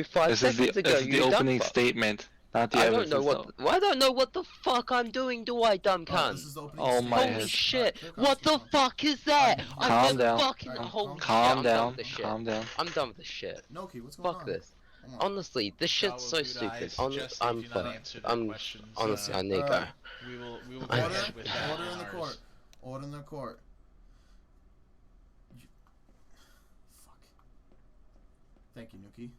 5 seconds ago. This is the You dumb opening fuck. statement, not the I evidence don't know itself. what. I don't know what the fuck I'm doing. Do I, dumb cunt? This is the opening Oh statement. my Holy head. shit! Clear What the cops, fuck is that? I've Calm never down. fucking. Holy shit! Calm I'm done down. with this shit. Calm down. I'm done with this shit. Noki, what's going Fuck on? this. Come on. Honestly, this shit's so stupid. I'm fucked. Honestly, I need to go. We will go Order, ahead with that. order in the court. Order in the court. Fuck. Thank you, Nuki.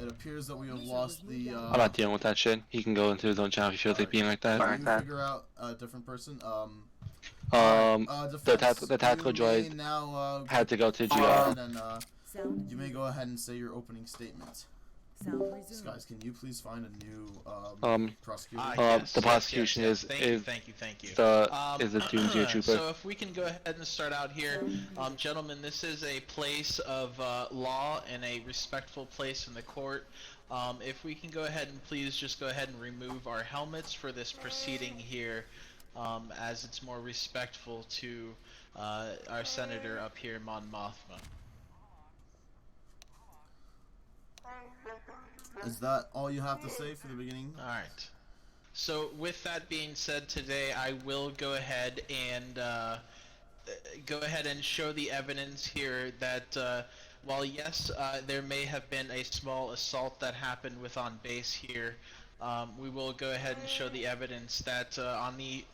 It appears that we have lost the. I'm not dealing with that shit. He can go into his own channel if he feels like being like that. Can you figure out a different person? The tactical you may droid now, had to go to GR. And, you may go ahead and say your opening statement. Guys, can you please find a new prosecutor? Yes, the prosecution yes. is Thank you. the Doomsday Trooper. So if we can go ahead and start out here, gentlemen, this is a place of law and a respectful place in the court. If we can go ahead and please just go ahead and remove our helmets for this proceeding here, as it's more respectful to our senator up here, Mon Mothma. Is that all you have to say for the beginning? Alright. So with that being said today, I will go ahead and show the evidence here that while yes, there may have been a small assault that happened with on base here, we will go ahead and show the evidence that on the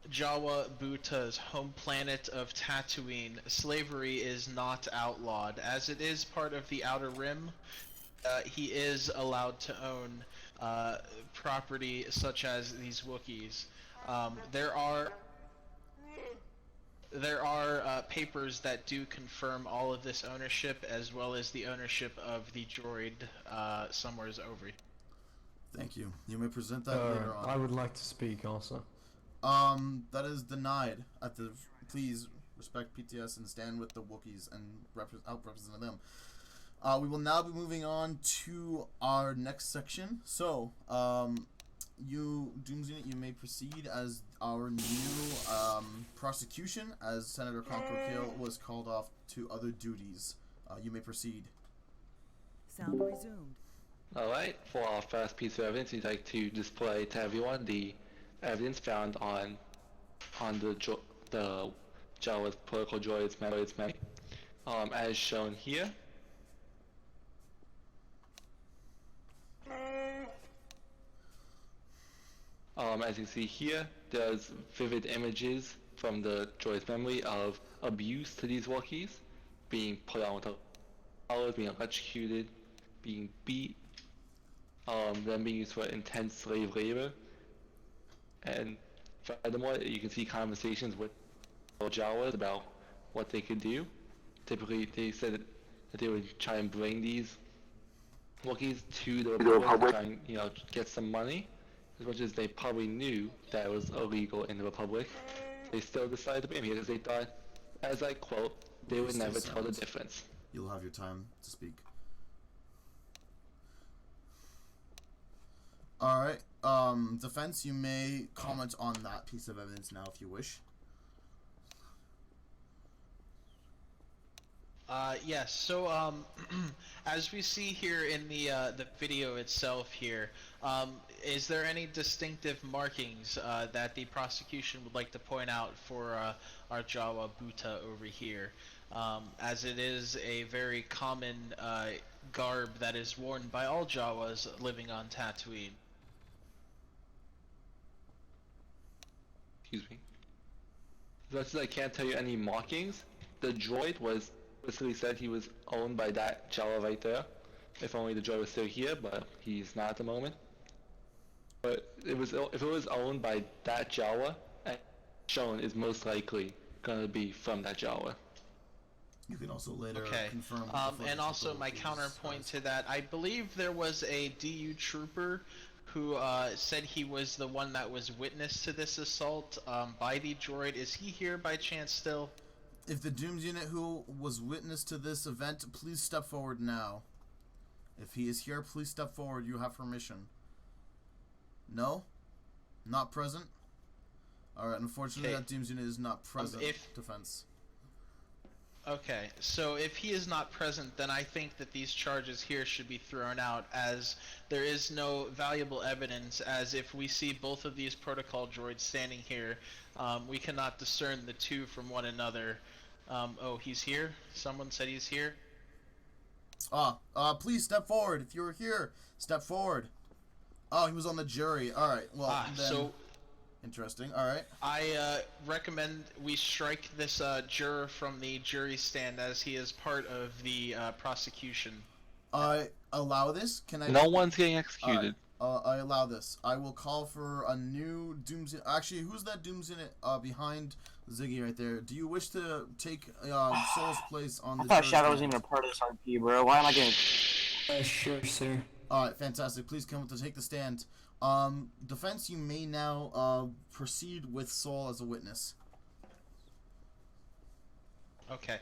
Jawa Buta's home planet of Tatooine, slavery is not outlawed. As it is part of the Outer Rim, he is allowed to own property such as these Wookiees. There are papers that do confirm all of this ownership, as well as the ownership of the droid somewhere over here. Thank you. You may present that later on. I would like to speak also. That is denied. Please respect PTS and stand with the Wookiees and help represent them. We will now be moving on to our next section. So, you, Dooms Unit, you may proceed as our new prosecution, as Senator Conquerkill was called off to other duties. You may proceed. Sound resumed. Alright, for our first piece of evidence, we'd like to display to everyone the evidence found on the Jawa's protocol droid's memory. As shown here. As you see here, there's vivid images from the droid's memory of abuse to these Wookiees, being put on with collars, being electrocuted, being beat, them being used for intense slave labor. And furthermore, you can see conversations with Jawas about what they could do. Typically, they said that they would try and bring these Wookiees to the Republic to try and, get some money. As much as they probably knew that it was illegal in the Republic, they still decided to bring him here because they thought, as I quote, they would never tell the difference. You'll have your time to speak. Alright, defense, you may comment on that piece of evidence now if you wish. Yes, so, as we see here in the video itself here, is there any distinctive markings that the prosecution would like to point out for our Jawa Buta over here? As it is a very common garb that is worn by all Jawas living on Tatooine. Excuse me. As much as I can't tell you any markings, the droid was basically said he was owned by that Jawa right there. If only the droid was still here, but he's not at the moment. But if it was owned by that Jawa, and shown is most likely gonna be from that Jawa. You can also later confirm. And also my counterpoint to that, I believe there was a DU trooper who said he was the one that was witness to this assault by the droid. Is he here by chance still? If the Dooms Unit who was witness to this event, please step forward now. If he is here, please step forward. You have permission. No? Not present? Alright, unfortunately that Dooms Unit is not present. Defense. Okay, so if he is not present, then I think that these charges here should be thrown out, as there is no valuable evidence, as if we see both of these protocol droids standing here, we cannot discern the two from one another. Oh, he's here? Someone said he's here? Please step forward. If you're here, step forward. Oh, he was on the jury. Alright, well, then... So... Interesting, alright. I recommend we strike this juror from the jury stand, as he is part of the prosecution. I allow this? Can I... No one's getting executed. I allow this. I will call for a new Doom's... Actually, who's that Doom's in it behind Ziggy right there? Do you wish to take Soul's place on the I thought Shadow wasn't even a part of this RP, bro. Why am I getting... Sure, sir. Alright, fantastic. Please come to take the stand. Defense, you may now proceed with Soul as a witness. Okay,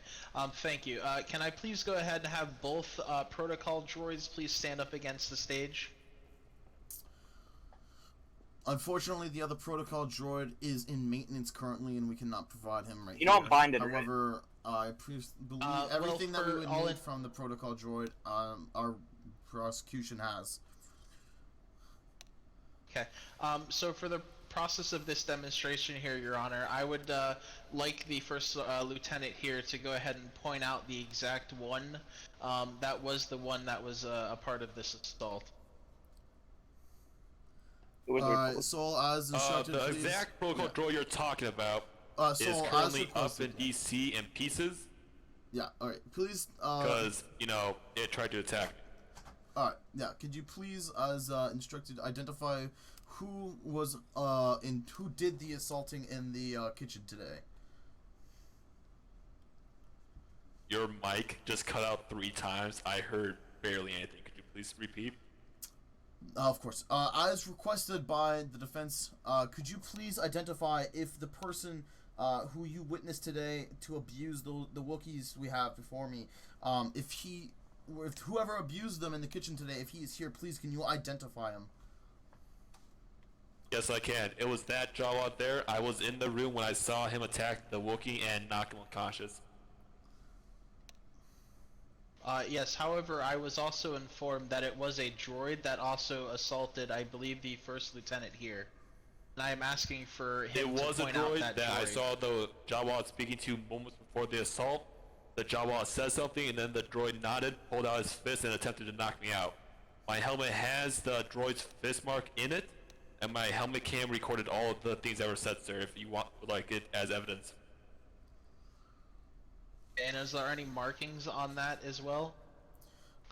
thank you. Can I please go ahead and have both protocol droids please stand up against the stage? Unfortunately, the other protocol droid is in maintenance currently, and we cannot provide him right You don't here. bind it, However, I believe everything that we would need from the protocol droid, our prosecution has. Okay, so for the process of this demonstration here, Your Honor, I would like the first lieutenant here to go ahead and point out the exact one that was the one that was a part of this assault. Soul, as instructed, the please. exact protocol droid you're talking about is Soul, currently up in DC in pieces. Yeah, alright, please, Because, you know, it tried to attack me. Alright, yeah, could you please, as instructed, identify who was, who did the assaulting in the kitchen today? Your mic just cut out 3 times. I heard barely anything. Could you please repeat? Of course. As requested by the defense, could you please identify if the person who you witnessed today to abuse the Wookiees we have before me, if whoever abused them in the kitchen today, if he is here, please can you identify him? Yes, I can. It was that Jawa out there. I was in the room when I saw him attack the Wookiee and knock him unconscious. Yes, however, I was also informed that it was a droid that also assaulted, I believe, the first lieutenant here. And I am asking for him to point out that that droid. I saw the Jawa speaking to moments before the assault. The Jawa said something, and then the droid nodded, pulled out his fist, and attempted to knock me out. My helmet has the droid's fist mark in it, and my helmet cam recorded all of the things that were said, sir, if you want like it as evidence. And is there any markings on that as well?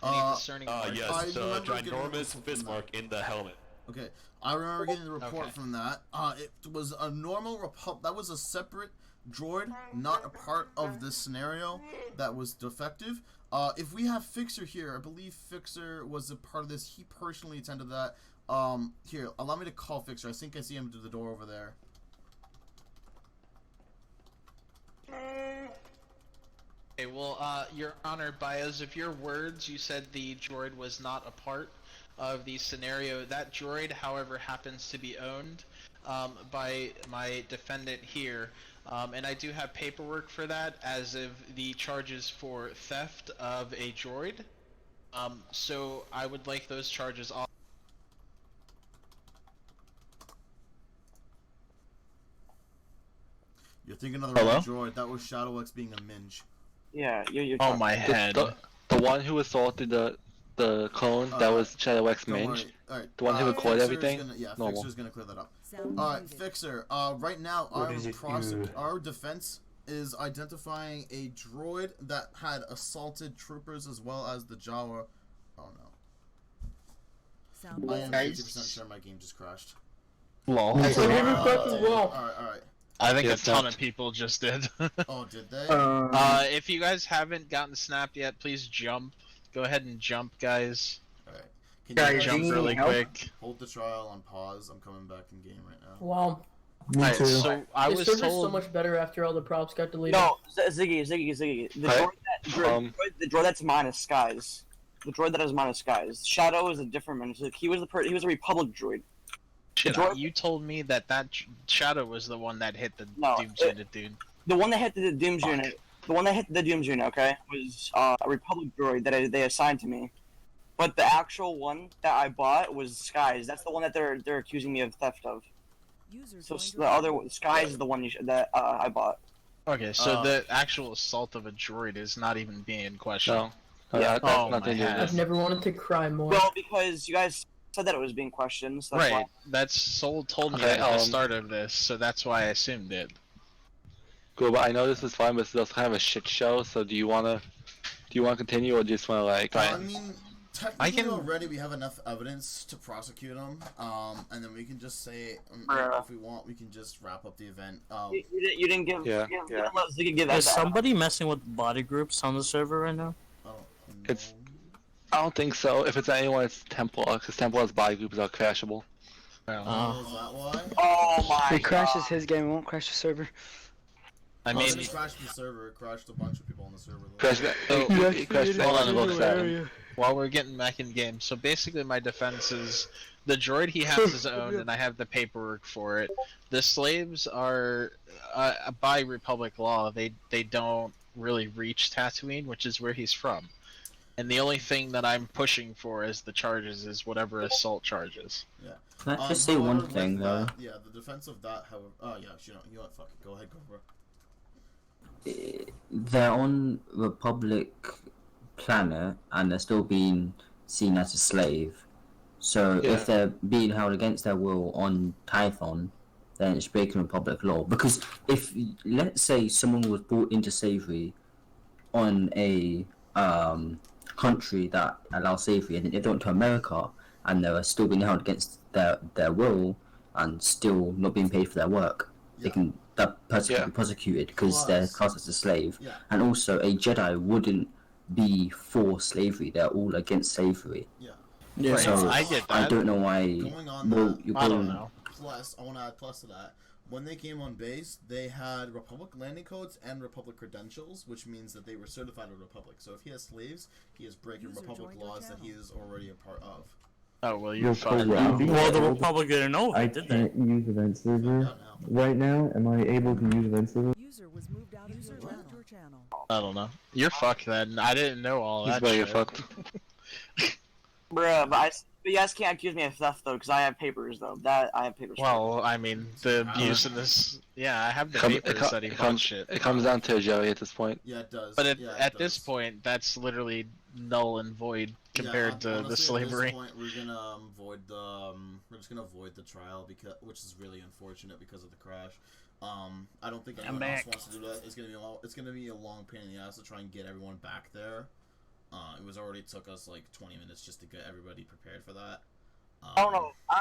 Any discerning markings? Yes, the ginormous fist mark in the helmet. Okay, I remember getting the report from that. It was a normal that was a separate droid, not a part of this scenario that was defective. If we have Fixer here, I believe Fixer was a part of this. He personally attended that. Here, allow me to call Fixer. I think I see him through the door over there. Okay, well, Your Honor, by as of your words, you said the droid was not a part of the scenario. That droid, however, happens to be owned by my defendant here. And I do have paperwork for that, as of the charges for theft of a droid. So I would like those charges off. You're thinking of the wrong droid. That was Shadow X being a minge. Yeah, you're Oh, my head. The one who assaulted the clone, that was Shadow X Minge. Alright. The one who recorded everything? Fixer's gonna clear that up. Alright, Fixer, right now our defense is identifying a droid that had assaulted troopers as well as the Jawa. Oh no. I am 50% sure my game just crashed. Lol. Alright. I think a ton of people just did. Oh, did they? If you guys haven't gotten snapped yet, please jump. Go ahead and jump, guys. Alright. Can you jump really quick? Hold the trial on pause. I'm coming back in game right now. Wow. Me too. So I was told so much better after all the props got deleted. No, Ziggy. The droid that's minus skies. The droid that has minus skies. Shadow is a different man. He was a Republic droid. Shit, you told me that Shadow was the one that hit the Dooms unit, dude. The one that hit the Dooms unit The one that hit the Doom Juno, okay, was a Republic droid that they assigned to me. But the actual one that I bought was Skies. That's the one that they're accusing me of theft of. So the other Skies is the one that I bought. Okay, so the actual assault of a droid is not even being questioned. No. Yeah. That's nothing to do with I've this. never wanted to cry more. Well, because you guys said that it was being questioned. So that's Right. why. That's Soul told me Okay, that at the start of this, so that's why I assumed it. Good, but I know this is fine, but it's also kind of a shit show. So do you wanna continue, or just wanna like? I mean, technically can- already we have enough evidence to prosecute him, and then we can just say, if we want, we can just wrap up the event. You didn't give. Yeah. You didn't let Ziggy give that. Is somebody messing with body groups on the server right now? It's- I don't think so. If it's anyone, it's Templar, because Templar's body groups are crashable. Is that why? Oh my. It crashes his game, it won't crash the server. I It mean, didn't crash the server. It crashed a bunch of people on the server. Though. Crash, it crashes anyone who looks at him. while we're getting back in game, so basically my defense is the droid he has his own, and I have the paperwork for it. The slaves are, by Republic law, they don't really reach Tatooine, which is where he's from. And the only thing that I'm pushing for as the charges is whatever assault charges. Yeah. Can I just say one however, thing with though? that, yeah, the defense of that, however, yeah, you know what? Fuck it. Go ahead, go bro. They're on Republic planet and they're still being seen as a slave. So Yeah. if they're being held against their will on Tython, then it's breaking Republic law. Because if, let's say, someone was brought into slavery on a country that allows slavery, and then they don't to America, and they're still being held against their will and still not being paid for their work, they can that person can be prosecuted because they're classed as a slave. Yeah. And also, a Jedi wouldn't be for slavery; they're all against slavery. Yeah. So I get I that. don't know why. Going on Well, that, you're I going, don't know. Plus, I want to add plus to that. When they came on base, they had Republic landing codes and Republic credentials, which means that they were certified with Republic. So if he has slaves, he is breaking User Republic joined your laws that he channel. is already a part of. Oh well, you're Well, fucked. Well, the Republic didn't know, I did they? can't use event server Find out now. right now. Am I able to use event server? User was moved out of your channel. I don't know. You're fucked then. I didn't know all He's that about to shit. get fucked. Bruh, but you guys can't accuse me of theft though, because I have papers though. That I have papers. for. Well, I mean, the use in this. Yeah, I have the papers that he bought shit. It comes down to Joey at this point. Yeah, it does. But yeah, at it this does. point, that's literally null and void compared to honestly, the slavery. At this point, we're gonna void the we're just gonna void the trial because, which is really unfortunate because of the crash. I don't think anyone else wants to do that. It's gonna be a long pain in the ass to try and get everyone back there. It was already took us like 20 minutes just to get everybody prepared for that. I don't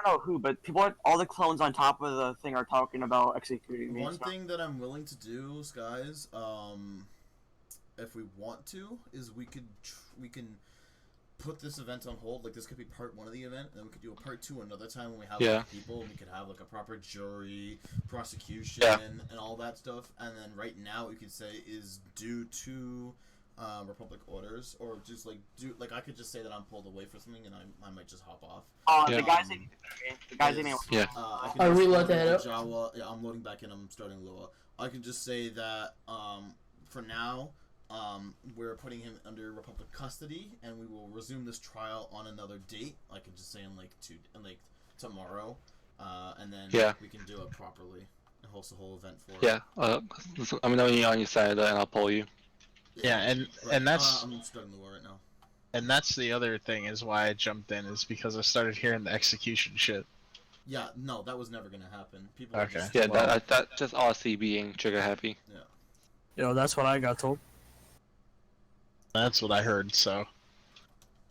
know who, but all the clones on top of the thing are talking about executing me. One so. thing that I'm willing to do, Skies, if we want to, is we can put this event on hold. Like, this could be part 1 of the event, and then we could do a part 2 another time when we have more people, and we could have like a proper jury, prosecution, and all that stuff. And then right now, we could say is due to Republic orders, or just like I could just say that I'm pulled away for something, and I might just hop off. The guy's in. The guy's in. Yeah. Are we allowed to head up? Jawa. Yeah, I'm loading back in. I'm starting Lua. I can just say that for now, we're putting him under Republic custody, and we will resume this trial on another date. I can just say in tomorrow, and then we can do it properly and host a whole event for it. Yeah. I'm knowing you on your side, and I'll pull you. Yeah, and that's I'm starting Lua right now. and that's the other thing is why I jumped in is because I started hearing the execution shit. Yeah, no, that was never gonna happen. People. Okay. Just, Yeah, that just RC being trigger happy. Yo, that's what I got told. That's what I heard. So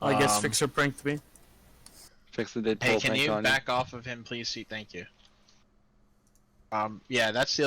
I guess Fixer pranked me. Fixer did hey, pull can prank you on back off of him, please? Thank you. Yeah, that's the